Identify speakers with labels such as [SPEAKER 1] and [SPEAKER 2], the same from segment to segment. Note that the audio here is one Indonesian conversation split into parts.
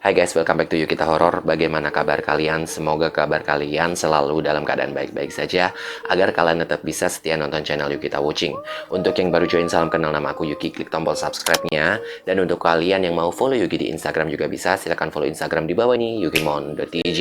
[SPEAKER 1] Hai guys, welcome back to Yukita Horror. Bagaimana kabar kalian? Semoga kabar kalian selalu dalam keadaan baik-baik saja, agar kalian tetap bisa setia nonton channel Yukita Watching. Untuk yang baru join, salam kenal, nama aku Yuki. Klik tombol subscribe-nya. Dan untuk kalian yang mau follow Yuki di Instagram juga bisa. Silahkan follow Instagram di bawah nih, yukimon.dj.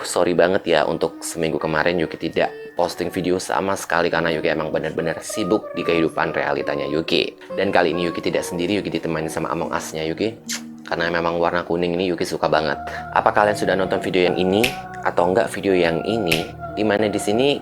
[SPEAKER 1] Sorry banget ya, untuk seminggu kemarin Yuki tidak posting video sama sekali karena Yuki emang benar-benar sibuk di kehidupan realitanya Yuki. Dan kali ini Yuki tidak sendiri, Yuki ditemani sama Among Us-nya Yuki. Karena memang warna kuning ini Yuki suka banget. Apa kalian sudah nonton video yang ini atau enggak video yang ini? Dimana di sini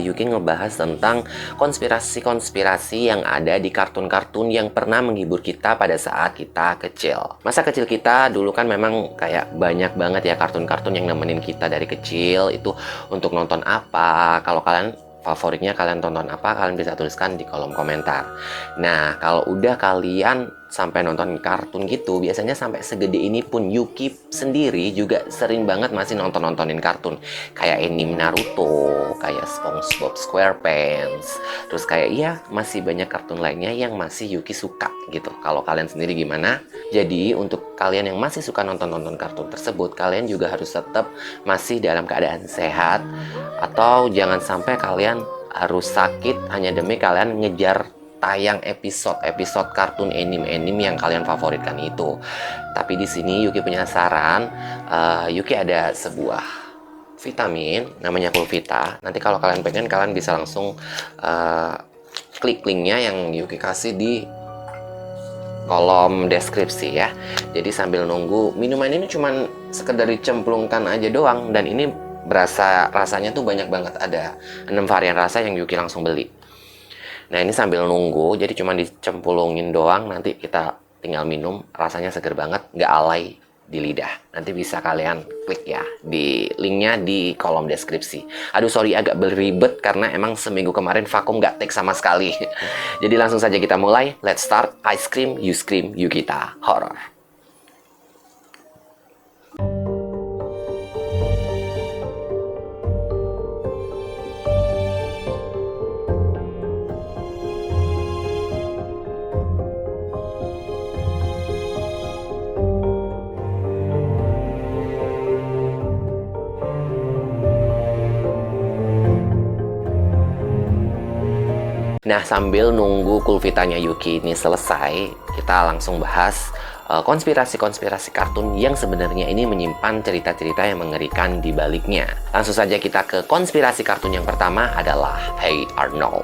[SPEAKER 1] Yuki ngebahas tentang konspirasi-konspirasi yang ada di kartun-kartun yang pernah menghibur kita pada saat kita kecil. Masa kecil kita dulu kan memang kayak banyak banget ya kartun-kartun yang nemenin kita dari kecil. Itu untuk nonton apa? Kalau kalian favoritnya kalian tonton apa, kalian bisa tuliskan di kolom komentar. Nah, kalau udah kalian sampai nonton kartun gitu, biasanya sampai segede ini pun Yuki sendiri juga sering banget masih nontonin kartun. Kayak anime Naruto, kayak SpongeBob SquarePants, terus kayak masih banyak kartun lainnya yang masih Yuki suka gitu. Kalau kalian sendiri gimana? Jadi untuk kalian yang masih suka nonton kartun tersebut, kalian juga harus tetap masih dalam keadaan sehat, atau jangan sampai kalian harus sakit hanya demi kalian ngejar tayang episode kartun anime yang kalian favoritkan itu. Tapi di sini Yuki punya saran. Yuki ada sebuah vitamin namanya Pulvita. Nanti kalau kalian pengen, kalian bisa langsung klik linknya yang Yuki kasih di kolom deskripsi ya. Jadi sambil nunggu, minuman ini cuman sekedar dicemplungkan aja doang, dan ini rasanya tuh banyak banget, ada 6 varian rasa yang Yuki langsung beli. Nah ini sambil nunggu, jadi cuma dicemplungin doang, nanti kita tinggal minum, rasanya seger banget, nggak alay di lidah. Nanti bisa kalian klik ya di linknya di kolom deskripsi. Aduh sorry agak beribet karena emang seminggu kemarin vakum nggak take sama sekali. Jadi langsung saja kita mulai, let's start. Ice cream, you scream, Yukita Horror. Nah, sambil nunggu Kulvitanya Yuki ini selesai, kita langsung bahas konspirasi-konspirasi kartun yang sebenarnya ini menyimpan cerita-cerita yang mengerikan di baliknya. Langsung saja kita ke konspirasi kartun yang pertama adalah Hey Arnold.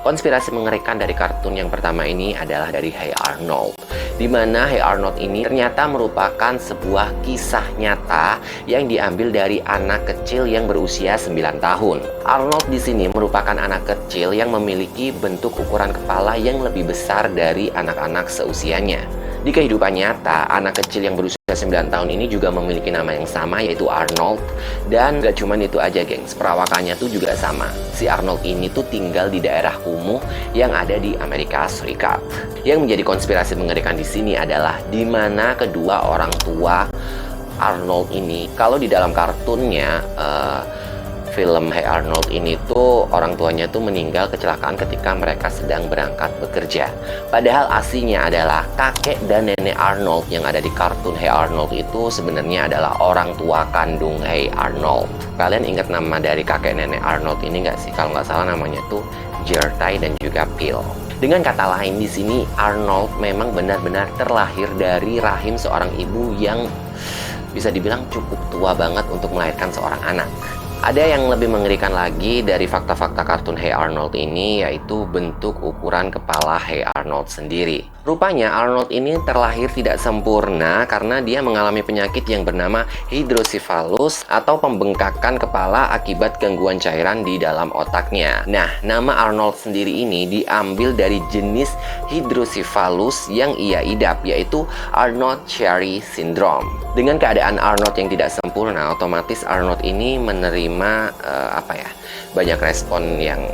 [SPEAKER 1] Konspirasi mengerikan dari kartun yang pertama ini adalah dari Hey Arnold, di mana Hey Arnold ini ternyata merupakan sebuah kisah nyata yang diambil dari anak kecil yang berusia 9 tahun. Arnold di sini merupakan anak kecil yang memiliki bentuk ukuran kepala yang lebih besar dari anak-anak seusianya. Di kehidupan nyata, anak kecil yang berusia 9 tahun ini juga memiliki nama yang sama, yaitu Arnold. Dan gak cuma itu aja gengs, perawakannya tuh juga sama. Si Arnold ini tuh tinggal di daerah kumuh yang ada di Amerika Serikat. Yang menjadi konspirasi mengerikan di sini adalah di mana kedua orang tua Arnold ini, kalau di dalam kartunnya film Hey Arnold ini tuh orang tuanya tuh meninggal kecelakaan ketika mereka sedang berangkat bekerja. Padahal aslinya adalah kakek dan nenek Arnold yang ada di kartun Hey Arnold itu sebenarnya adalah orang tua kandung Hey Arnold. Kalian ingat nama dari kakek nenek Arnold ini nggak sih? Kalau nggak salah namanya tuh Gertie dan juga Phil. Dengan kata lain di sini Arnold memang benar-benar terlahir dari rahim seorang ibu yang bisa dibilang cukup tua banget untuk melahirkan seorang anak. Ada yang lebih mengerikan lagi dari fakta-fakta kartun Hey Arnold ini, yaitu bentuk ukuran kepala Hey Arnold sendiri. Rupanya Arnold ini terlahir tidak sempurna karena dia mengalami penyakit yang bernama hidrosiphalus atau pembengkakan kepala akibat gangguan cairan di dalam otaknya. Nah, nama Arnold sendiri ini diambil dari jenis hidrosiphalus yang ia idap, yaitu Arnold-Chiari syndrome. Dengan keadaan Arnold yang tidak sempurna, otomatis Arnold ini menerima banyak respon yang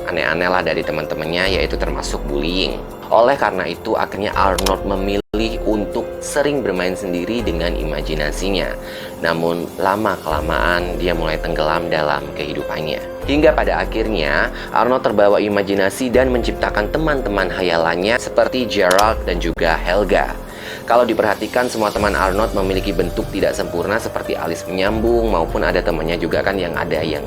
[SPEAKER 1] aneh-aneh lah dari teman-temannya, yaitu termasuk bullying. Oleh karena itu, akhirnya Arnold memilih memilih untuk sering bermain sendiri dengan imajinasinya. Namun lama-kelamaan dia mulai tenggelam dalam kehidupannya. Hingga pada akhirnya Arnold terbawa imajinasi dan menciptakan teman-teman hayalannya seperti Gerald dan juga Helga. Kalau diperhatikan, semua teman Arnold memiliki bentuk tidak sempurna seperti alis menyambung, maupun ada temannya juga kan yang ada yang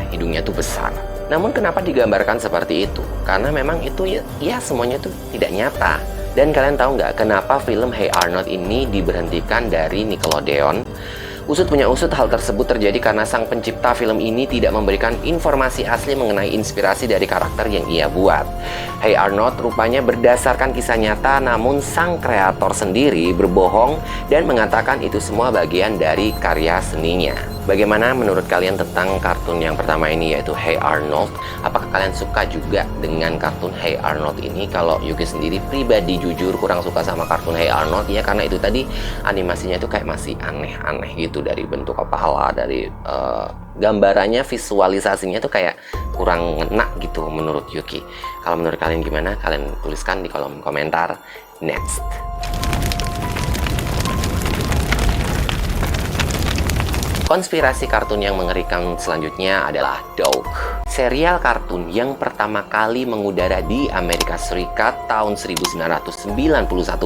[SPEAKER 1] hidungnya tuh besar. Namun kenapa digambarkan seperti itu? Karena memang itu ya semuanya tuh tidak nyata. Dan kalian tahu nggak kenapa film Hey Arnold ini diberhentikan dari Nickelodeon? Usut punya usut, hal tersebut terjadi karena sang pencipta film ini tidak memberikan informasi asli mengenai inspirasi dari karakter yang ia buat. Hey Arnold rupanya berdasarkan kisah nyata, namun sang kreator sendiri berbohong dan mengatakan itu semua bagian dari karya seninya. Bagaimana menurut kalian tentang kartun yang pertama ini, yaitu Hey Arnold? Apakah kalian suka juga dengan kartun Hey Arnold ini? Kalau Yuki sendiri pribadi jujur kurang suka sama kartun Hey Arnold ya, karena itu tadi animasinya itu kayak masih aneh-aneh gitu, dari bentuk kepala, dari gambarannya, visualisasinya tuh kayak kurang ngena gitu menurut Yuki. Kalau menurut kalian gimana? Kalian tuliskan di kolom komentar. Next. Konspirasi kartun yang mengerikan selanjutnya adalah Dog. Serial kartun yang pertama kali mengudara di Amerika Serikat tahun 1991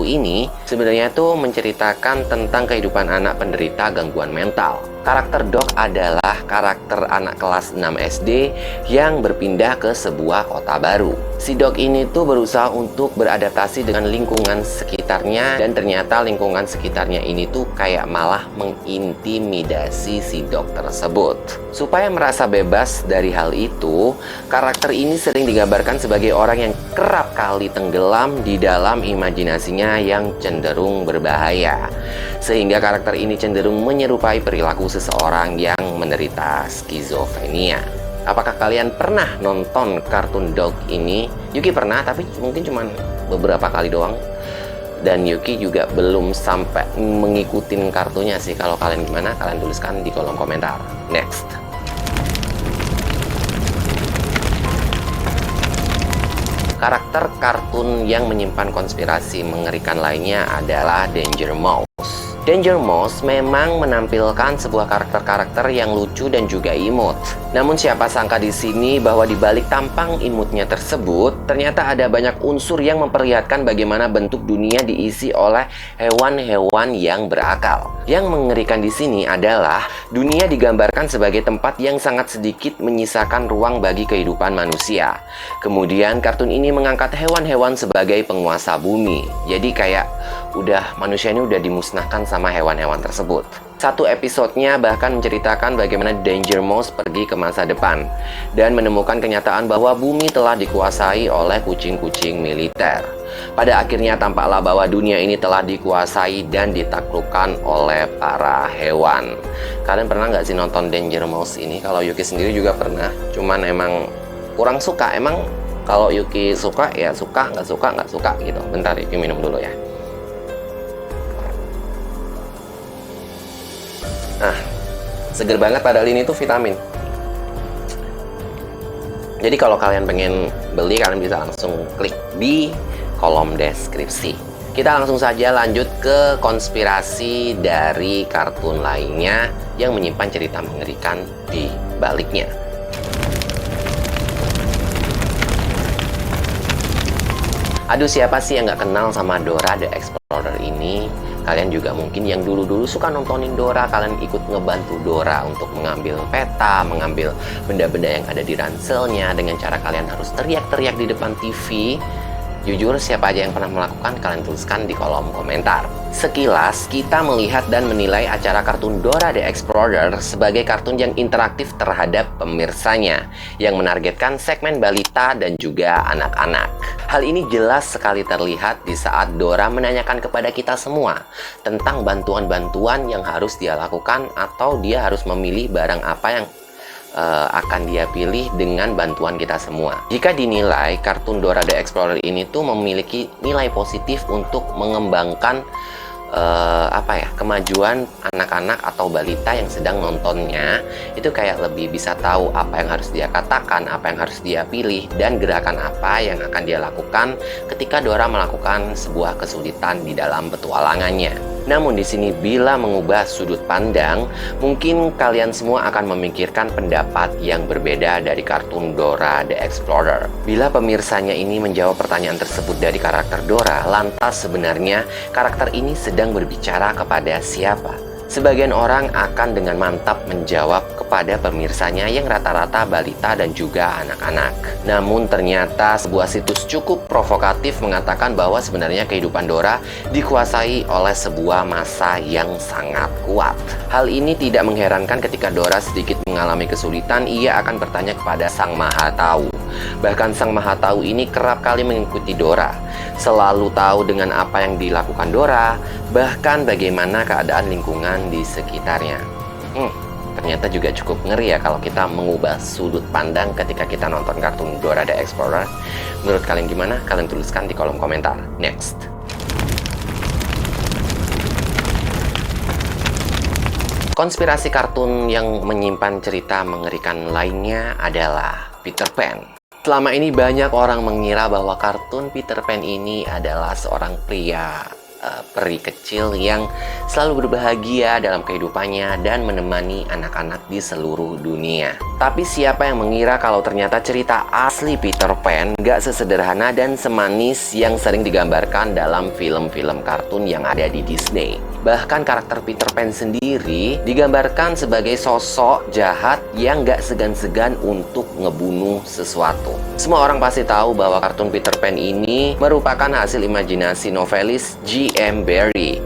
[SPEAKER 1] ini sebenarnya tuh menceritakan tentang kehidupan anak penderita gangguan mental. Karakter Dog adalah karakter anak kelas 6 SD yang berpindah ke sebuah kota baru. Si Dog ini tuh berusaha untuk beradaptasi dengan lingkungan sekitarnya, dan ternyata lingkungan sekitarnya ini tuh kayak malah mengintimidasi si Dog tersebut. Supaya merasa bebas dari hal itu, karakter ini sering digambarkan sebagai orang yang kerap kali tenggelam di dalam imajinasinya yang cenderung berbahaya. Sehingga karakter ini cenderung menyerupai perilaku seseorang yang menderita skizofrenia. Apakah kalian pernah nonton kartun Dog ini? Yuki pernah, tapi mungkin cuma beberapa kali doang. Dan Yuki juga belum sampai mengikuti kartunya sih. Kalau kalian gimana? Kalian tuliskan di kolom komentar. Next. Karakter kartun yang menyimpan konspirasi mengerikan lainnya adalah Danger Mouse. Danger Mouse memang menampilkan sebuah karakter-karakter yang lucu dan juga imut. Namun siapa sangka di sini bahwa di balik tampang imutnya tersebut ternyata ada banyak unsur yang memperlihatkan bagaimana bentuk dunia diisi oleh hewan-hewan yang berakal. Yang mengerikan di sini adalah dunia digambarkan sebagai tempat yang sangat sedikit menyisakan ruang bagi kehidupan manusia. Kemudian kartun ini mengangkat hewan-hewan sebagai penguasa bumi. Jadi kayak manusia ini udah dimusnahkan sama hewan-hewan tersebut. Satu episodenya bahkan menceritakan bagaimana Danger Mouse pergi ke masa depan dan menemukan kenyataan bahwa bumi telah dikuasai oleh kucing-kucing militer. Pada akhirnya tampaklah bahwa dunia ini telah dikuasai dan ditaklukkan oleh para hewan. Kalian pernah nggak sih nonton Danger Mouse ini? Kalau Yuki sendiri juga pernah, cuman emang kurang suka. Emang kalau Yuki suka ya suka, nggak suka nggak suka gitu. Bentar, Yuki minum dulu ya. Nah, seger banget, padahal ini tuh vitamin. Jadi kalau kalian pengen beli, kalian bisa langsung klik di kolom deskripsi. Kita langsung saja lanjut ke konspirasi dari kartun lainnya yang menyimpan cerita mengerikan di baliknya. Aduh, siapa sih yang nggak kenal sama Dora the Explorer ini? Kalian juga mungkin yang dulu-dulu suka nontonin Dora, kalian ikut ngebantu Dora untuk mengambil peta, mengambil benda-benda yang ada di ranselnya dengan cara kalian harus teriak-teriak di depan TV. Jujur, siapa aja yang pernah melakukan, kalian tuliskan di kolom komentar. Sekilas, kita melihat dan menilai acara kartun Dora the Explorer sebagai kartun yang interaktif terhadap pemirsanya, yang menargetkan segmen balita dan juga anak-anak. Hal ini jelas sekali terlihat di saat Dora menanyakan kepada kita semua tentang bantuan-bantuan yang harus dia lakukan, atau dia harus memilih barang apa yang akan dia pilih dengan bantuan kita semua. Jika dinilai, kartun Dora the Explorer ini tuh memiliki nilai positif untuk mengembangkan kemajuan anak-anak atau balita yang sedang nontonnya, itu kayak lebih bisa tahu apa yang harus dia katakan, apa yang harus dia pilih, dan gerakan apa yang akan dia lakukan ketika Dora melakukan sebuah kesulitan di dalam petualangannya. Namun di sini bila mengubah sudut pandang, mungkin kalian semua akan memikirkan pendapat yang berbeda dari kartun Dora the Explorer. Bila pemirsanya ini menjawab pertanyaan tersebut dari karakter Dora, lantas sebenarnya karakter ini sedang berbicara kepada siapa? Sebagian orang akan dengan mantap menjawab kepada pemirsanya yang rata-rata balita dan juga anak-anak. Namun ternyata sebuah situs cukup provokatif mengatakan bahwa sebenarnya kehidupan Dora dikuasai oleh sebuah masa yang sangat kuat. Hal ini tidak mengherankan ketika Dora sedikit mengalami kesulitan, ia akan bertanya kepada Sang Maha Tahu. Bahkan Sang Maha Tahu ini kerap kali mengikuti Dora, selalu tahu dengan apa yang dilakukan Dora, bahkan bagaimana keadaan lingkungan di sekitarnya. Ternyata juga cukup ngeri ya kalau kita mengubah sudut pandang ketika kita nonton kartun Dora the Explorer. Menurut kalian gimana? Kalian tuliskan di kolom komentar. Next. Konspirasi kartun yang menyimpan cerita mengerikan lainnya adalah Peter Pan. Selama ini banyak orang mengira bahwa kartun Peter Pan ini adalah seorang pria peri kecil yang selalu berbahagia dalam kehidupannya dan menemani anak-anak di seluruh dunia. Tapi siapa yang mengira kalau ternyata cerita asli Peter Pan gak sesederhana dan semanis yang sering digambarkan dalam film-film kartun yang ada di Disney. Bahkan karakter Peter Pan sendiri digambarkan sebagai sosok jahat yang gak segan-segan untuk ngebunuh sesuatu. Semua orang pasti tahu bahwa kartun Peter Pan ini merupakan hasil imajinasi novelis J.M. Barrie.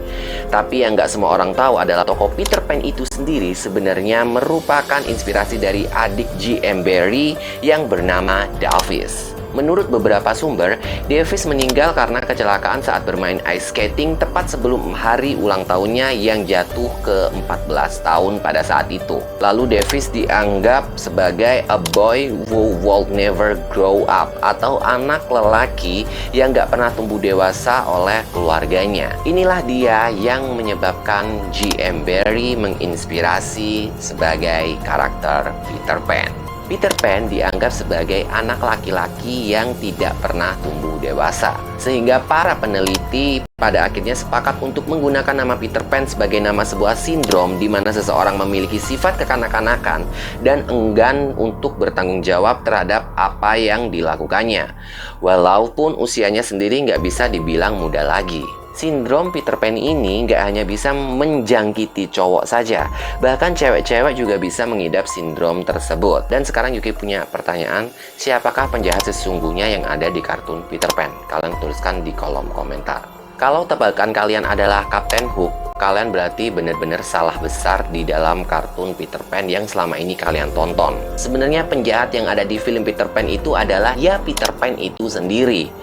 [SPEAKER 1] Tapi yang gak semua orang tahu adalah tokoh Peter Pan itu sendiri sebenarnya merupakan inspirasi dari adik J.M. Barrie yang bernama Davis. Menurut beberapa sumber, Davis meninggal karena kecelakaan saat bermain ice skating tepat sebelum hari ulang tahunnya yang jatuh ke 14 tahun pada saat itu. Lalu Davis dianggap sebagai a boy who would never grow up, atau anak lelaki yang gak pernah tumbuh dewasa oleh keluarganya. Inilah dia yang menyebabkan J.M. Barrie menginspirasi sebagai karakter Peter Pan. Peter Pan dianggap sebagai anak laki-laki yang tidak pernah tumbuh dewasa. Sehingga para peneliti pada akhirnya sepakat untuk menggunakan nama Peter Pan sebagai nama sebuah sindrom di mana seseorang memiliki sifat kekanak-kanakan dan enggan untuk bertanggung jawab terhadap apa yang dilakukannya. Walaupun usianya sendiri nggak bisa dibilang muda lagi. Sindrom Peter Pan ini nggak hanya bisa menjangkiti cowok saja, bahkan cewek-cewek juga bisa mengidap sindrom tersebut. Dan sekarang Yuki punya pertanyaan, siapakah penjahat sesungguhnya yang ada di kartun Peter Pan? Kalian tuliskan di kolom komentar. Kalau tebakan kalian adalah Kapten Hook, kalian berarti benar-benar salah besar di dalam kartun Peter Pan yang selama ini kalian tonton. Sebenarnya penjahat yang ada di film Peter Pan itu adalah ya Peter Pan itu sendiri.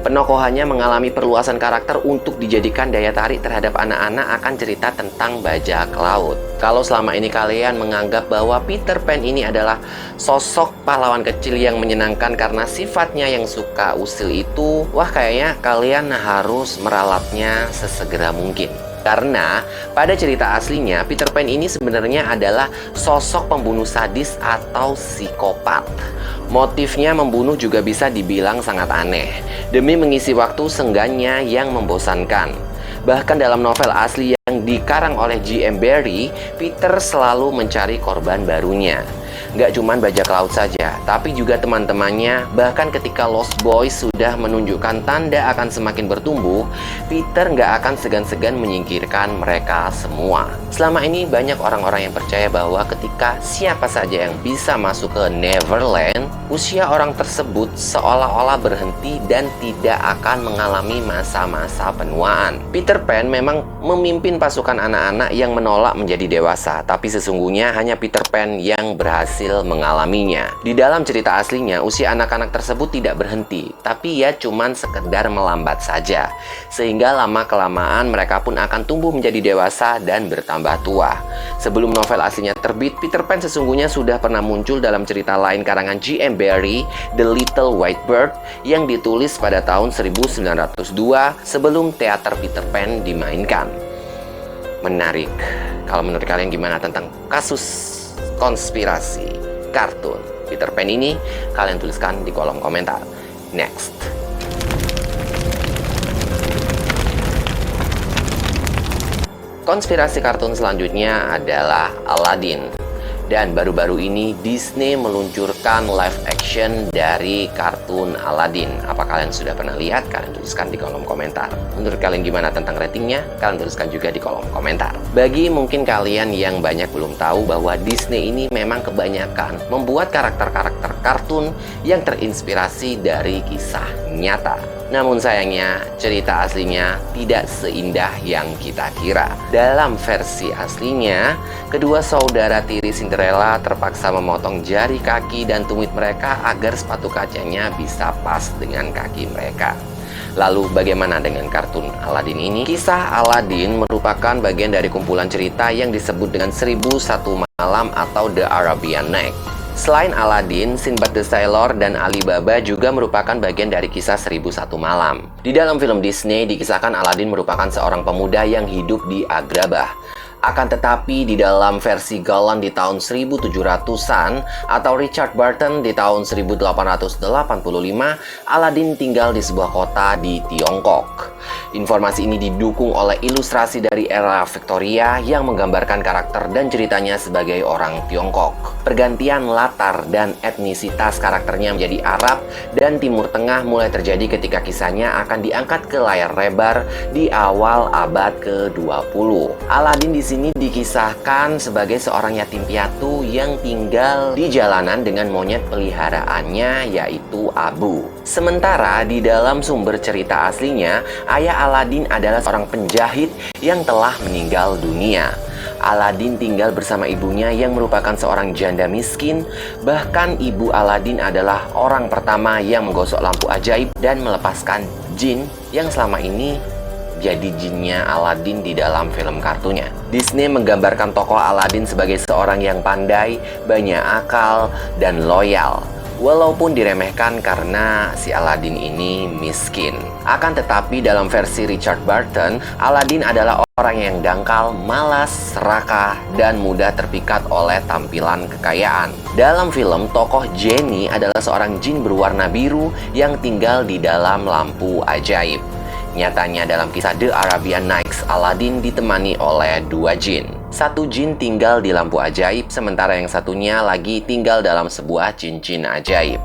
[SPEAKER 1] Penokohannya mengalami perluasan karakter untuk dijadikan daya tarik terhadap anak-anak akan cerita tentang bajak laut. Kalau selama ini kalian menganggap bahwa Peter Pan ini adalah sosok pahlawan kecil yang menyenangkan karena sifatnya yang suka usil itu, wah kayaknya kalian harus meralatnya sesegera mungkin. Karena pada cerita aslinya Peter Pan ini sebenarnya adalah sosok pembunuh sadis atau psikopat. Motifnya membunuh juga bisa dibilang sangat aneh, demi mengisi waktu senggannya yang membosankan. Bahkan dalam novel asli yang dikarang oleh J.M. Barrie, Peter selalu mencari korban barunya. Nggak cuma bajak laut saja, tapi juga teman-temannya. Bahkan ketika Lost Boys sudah menunjukkan tanda akan semakin bertumbuh, Peter nggak akan segan-segan menyingkirkan mereka semua. Selama ini banyak orang-orang yang percaya bahwa ketika siapa saja yang bisa masuk ke Neverland, usia orang tersebut seolah-olah berhenti dan tidak akan mengalami masa-masa penuaan. Peter Pan memang memimpin pasukan anak-anak yang menolak menjadi dewasa, tapi sesungguhnya hanya Peter Pan yang berhasil berhasil mengalaminya. Di dalam cerita aslinya, usia anak-anak tersebut tidak berhenti, tapi ya cuman sekedar melambat saja. Sehingga lama-kelamaan mereka pun akan tumbuh menjadi dewasa dan bertambah tua. Sebelum novel aslinya terbit, Peter Pan sesungguhnya sudah pernah muncul dalam cerita lain karangan J.M. Barrie, The Little White Bird, yang ditulis pada tahun 1902 sebelum teater Peter Pan dimainkan. Menarik. Kalau menurut kalian gimana tentang kasus konspirasi kartun Peter Pan ini? Kalian tuliskan di kolom komentar. Next. Konspirasi kartun selanjutnya adalah Aladdin. Dan baru-baru ini Disney meluncurkan live action dari kartun Aladdin. Apa kalian sudah pernah lihat? Kalian tuliskan di kolom komentar. Menurut kalian gimana tentang ratingnya? Kalian tuliskan juga di kolom komentar. Bagi mungkin kalian yang banyak belum tahu bahwa Disney ini memang kebanyakan membuat karakter-karakter kartun yang terinspirasi dari kisah nyata. Namun sayangnya, cerita aslinya tidak seindah yang kita kira. Dalam versi aslinya, kedua saudara tiri Cinderella terpaksa memotong jari kaki dan tumit mereka agar sepatu kacanya bisa pas dengan kaki mereka. Lalu bagaimana dengan kartun Aladdin ini? Kisah Aladdin merupakan bagian dari kumpulan cerita yang disebut dengan 1001 Malam atau The Arabian Nights. Selain Aladdin, Sinbad the Sailor dan Alibaba juga merupakan bagian dari kisah 1001 Malam. Di dalam film Disney dikisahkan Aladdin merupakan seorang pemuda yang hidup di Agrabah. Akan tetapi di dalam versi Golan di tahun 1700-an atau Richard Burton di tahun 1885, Aladdin tinggal di sebuah kota di Tiongkok. Informasi ini didukung oleh ilustrasi dari era Victoria yang menggambarkan karakter dan ceritanya sebagai orang Tiongkok. Pergantian latar dan etnisitas karakternya menjadi Arab dan Timur Tengah mulai terjadi ketika kisahnya akan diangkat ke layar lebar di awal abad ke-20. Aladdin di sini dikisahkan sebagai seorang yatim piatu yang tinggal di jalanan dengan monyet peliharaannya yaitu Abu. Sementara di dalam sumber cerita aslinya, ayah Aladdin adalah seorang penjahit yang telah meninggal dunia. Aladdin tinggal bersama ibunya yang merupakan seorang janda miskin. Bahkan ibu Aladdin adalah orang pertama yang menggosok lampu ajaib dan melepaskan jin yang selama ini jadi jinnya Aladdin di dalam film kartunya. Disney menggambarkan tokoh Aladdin sebagai seorang yang pandai, banyak akal, dan loyal. Walaupun diremehkan karena si Aladdin ini miskin. Akan tetapi dalam versi Richard Burton, Aladdin adalah orang yang dangkal, malas, serakah, dan mudah terpikat oleh tampilan kekayaan. Dalam film, tokoh Genie adalah seorang jin berwarna biru yang tinggal di dalam lampu ajaib. Nyatanya dalam kisah The Arabian Nights, Aladdin ditemani oleh dua jin. Satu jin tinggal di lampu ajaib, sementara yang satunya lagi tinggal dalam sebuah cincin ajaib.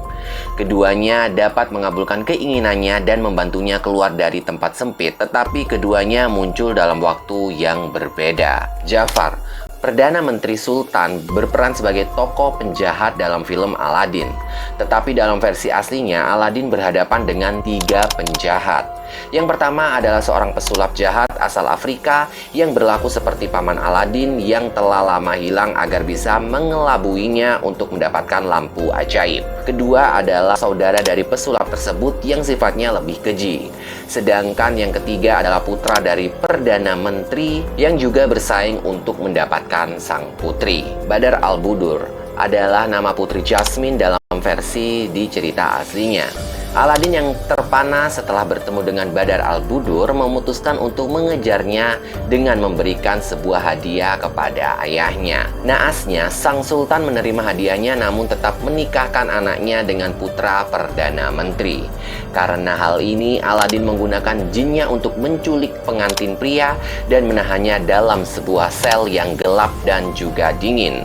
[SPEAKER 1] Keduanya dapat mengabulkan keinginannya dan membantunya keluar dari tempat sempit, tetapi keduanya muncul dalam waktu yang berbeda. Jafar, Perdana Menteri Sultan, berperan sebagai tokoh penjahat dalam film Aladdin. Tetapi dalam versi aslinya, Aladdin berhadapan dengan tiga penjahat. Yang pertama adalah seorang pesulap jahat asal Afrika yang berlaku seperti paman Aladdin yang telah lama hilang agar bisa mengelabuinya untuk mendapatkan lampu ajaib. Kedua adalah saudara dari pesulap tersebut yang sifatnya lebih keji. Sedangkan yang ketiga adalah putra dari Perdana Menteri yang juga bersaing untuk mendapatkan sang putri. Badar al-Budur adalah nama putri Jasmine dalam versi di cerita aslinya. Aladdin yang terpana setelah bertemu dengan Badar al-Budur memutuskan untuk mengejarnya dengan memberikan sebuah hadiah kepada ayahnya. Naasnya, sang sultan menerima hadiahnya namun tetap menikahkan anaknya dengan putra Perdana Menteri. Karena hal ini, Aladdin menggunakan jinnya untuk menculik pengantin pria dan menahannya dalam sebuah sel yang gelap dan juga dingin.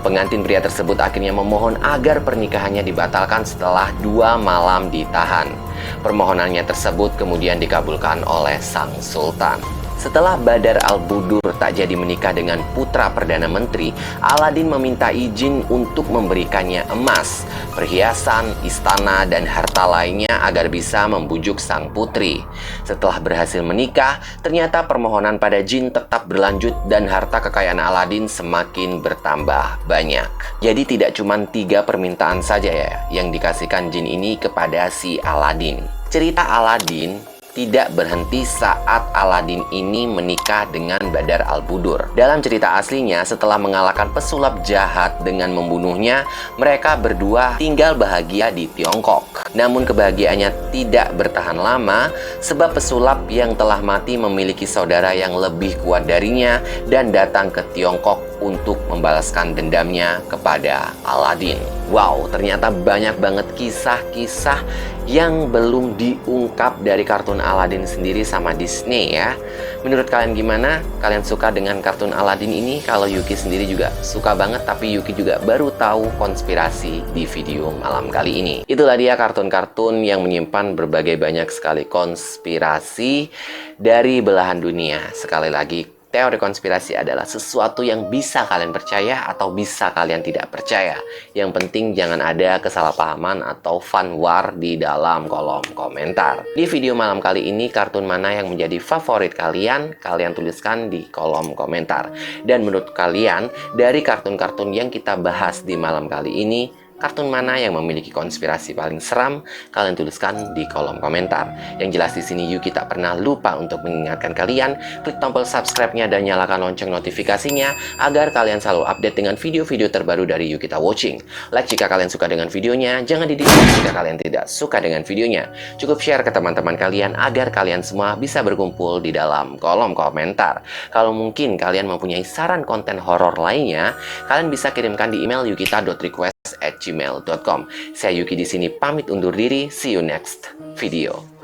[SPEAKER 1] Pengantin pria tersebut akhirnya memohon agar pernikahannya dibatalkan setelah 2 malam ditahan. Permohonannya tersebut kemudian dikabulkan oleh sang sultan. Setelah Badar Al-Budur tak jadi menikah dengan putra Perdana Menteri, Aladin meminta izin untuk memberikannya emas, perhiasan, istana, dan harta lainnya agar bisa membujuk sang putri. Setelah berhasil menikah, ternyata permohonan pada jin tetap berlanjut dan harta kekayaan Aladin semakin bertambah banyak. Jadi tidak cuma 3 permintaan saja ya yang dikasihkan jin ini kepada si Aladin. Cerita Aladin tidak berhenti saat Aladin ini menikah dengan Badar Al-Budur. Dalam cerita aslinya, setelah mengalahkan pesulap jahat dengan membunuhnya, mereka berdua tinggal bahagia di Tiongkok. Namun kebahagiaannya tidak bertahan lama, sebab pesulap yang telah mati memiliki saudara yang lebih kuat darinya dan datang ke Tiongkok untuk membalaskan dendamnya kepada Aladin. Wow, ternyata banyak banget kisah-kisah yang belum diungkap dari kartun Aladin sendiri sama Disney ya. Menurut kalian gimana? Kalian suka dengan kartun Aladin ini? Kalau Yuki sendiri juga suka banget, tapi Yuki juga baru tahu konspirasi di video malam kali ini. Itulah dia kartun-kartun yang menyimpan berbagai banyak sekali konspirasi dari belahan dunia. Sekali lagi, teori konspirasi adalah sesuatu yang bisa kalian percaya atau bisa kalian tidak percaya. Yang penting jangan ada kesalahpahaman atau fun war di dalam kolom komentar. Di video malam kali ini, kartun mana yang menjadi favorit kalian? Kalian tuliskan di kolom komentar. Dan menurut kalian, dari kartun-kartun yang kita bahas di malam kali ini, kartun mana yang memiliki konspirasi paling seram? Kalian tuliskan di kolom komentar. Yang jelas di sini Yuki tak pernah lupa untuk mengingatkan kalian, klik tombol subscribe-nya dan nyalakan lonceng notifikasinya agar kalian selalu update dengan video-video terbaru dari Yukita Watching. Like jika kalian suka dengan videonya, jangan di-dislike jika kalian tidak suka dengan videonya. Cukup share ke teman-teman kalian agar kalian semua bisa berkumpul di dalam kolom komentar. Kalau mungkin kalian mempunyai saran konten horor lainnya, kalian bisa kirimkan di email yukita.request@gmail.com. Saya Yuki di sini pamit undur diri. See you next video.